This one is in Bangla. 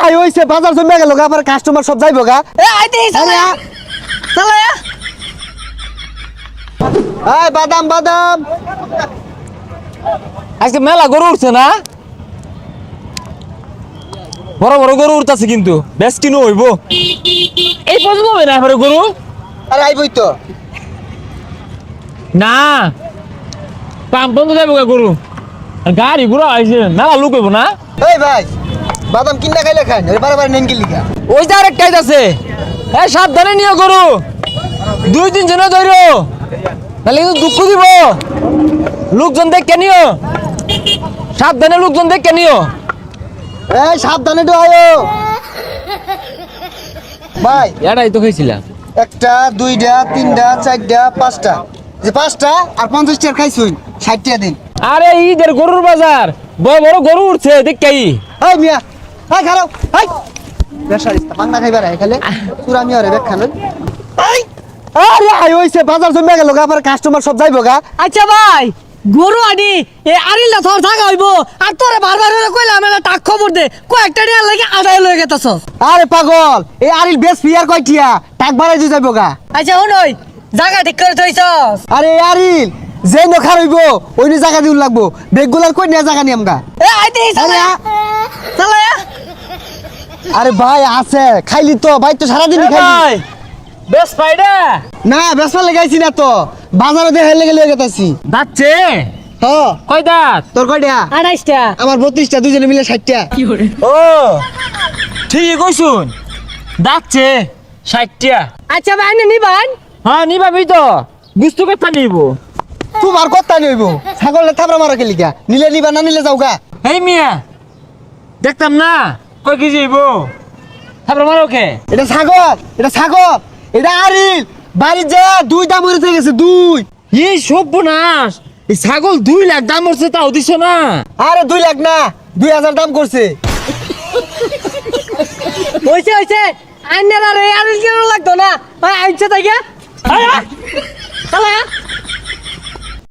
আই হইছে বাজার জমে গেল গা, আবার কাস্টমার সব যাইবো গা। এ আইতে চালা চালা এই বাদাম বাদাম। আজকে মেলা গরু উঠছে না, বড় বড় গরু উঠতেছে কিন্তু বেশ কিনো হইব। এই পর্যন্ত হবে না এবারে গরু আরে আইবই তো। না, পাম্প বন্ধ যাবো গরু, আর গাড়ি ঘোড়া আইছে মেলা লোক হইব না। এই ভাই বাদাম কিনা খাইলে খান, ওই বারবার নেন গেলি গা। ওই যে আরেকটা আছে, এই সাবধানে নিও গরু, 2-3 জনে ধরো, তাহলে কিন্তু দুঃখ দিব। লোকজন দেখে নিও, সাবধানে লোকজন দেখে নিও। এই সাবধানে তো আয়ো ভাই। এটাই তো খাইছিলাম। 1টা 2টা 3টা 4টা 5টা, যে 5টা আর 50 টাকা খাইছুন, 60 টাকা দিন। আরে ঈদের গরুর বাজার, বড় বড় গরু উঠছে দেখাই। এই মিয়া, এই খারাপ, এই বেশারিস্তা বাংলা খাইবার আই খালে পুরা আমি আরে বেক খান। এই আরে আই হইছে বাজার জমে গেল গা, আবার কাস্টমার সব যাইবো গা। আচ্ছা ভাই গরু আনি এ আরিলা থর থাকা হইব, আর তোরে বারবার হইলে কইলাম না টাক খবর দে, কয়েকটা নিয়ে লাগে আদায় লয়ে গেতাছ। আরে পাগল, এই আরিল বেশ ফিয়ার কয়টিয়া টাক বাড়াই দিয়ে যাইবো গা। আচ্ছা শুনই জায়গা ঠিক করে থইছস। আরে এই আরিল যে নখার হইব ওই জায়গা দিউল লাগবো, বেগুলার কই নিয়া জায়গা নিয়াম গা। এ আইতে চালা চালা আরে ভাই আছে খাইলি তো, ভাই তো সারাদিনই খাইলি। বেশ পাইডা না বেসপা লাগাইছি না তো, বাজারে দেখে লেগে লয়ে গেতাছি। যাচ্ছে হ্যাঁ কয় দাঁত? তোর কয়টা? 28টা। আমার 32টা, দুজনে মিলে 60টা। ও ঠিকই কইছুন, যাচ্ছে 60টা। আচ্ছা ভাই না নিবান। হ্যাঁ নিবাবি তো, বুঝতে কথা নিব। তোমার কথা নইব, ছাগলে থাবড়া মারা গেলি গা, নিলে নিবা না নিলে যাও গা। এই মিয়া দেখতাম না কয় কেজি হইব, তারপর মারো কে? এটা ছাগল, এটা ছাগল, এটা আরিল। বাড়ি যা 2 দাম হয়ে গেছে, 2। এই সর্বনাশ, এই ছাগল 2 লাখ দাম হচ্ছে, তাও দিছ না। আরে 2 লাখ না, 2000 দাম করছে। হইছে হইছে আইনার আর এই আরিল কেন লাগতো না, ভাই আইছে তাই গা। চালা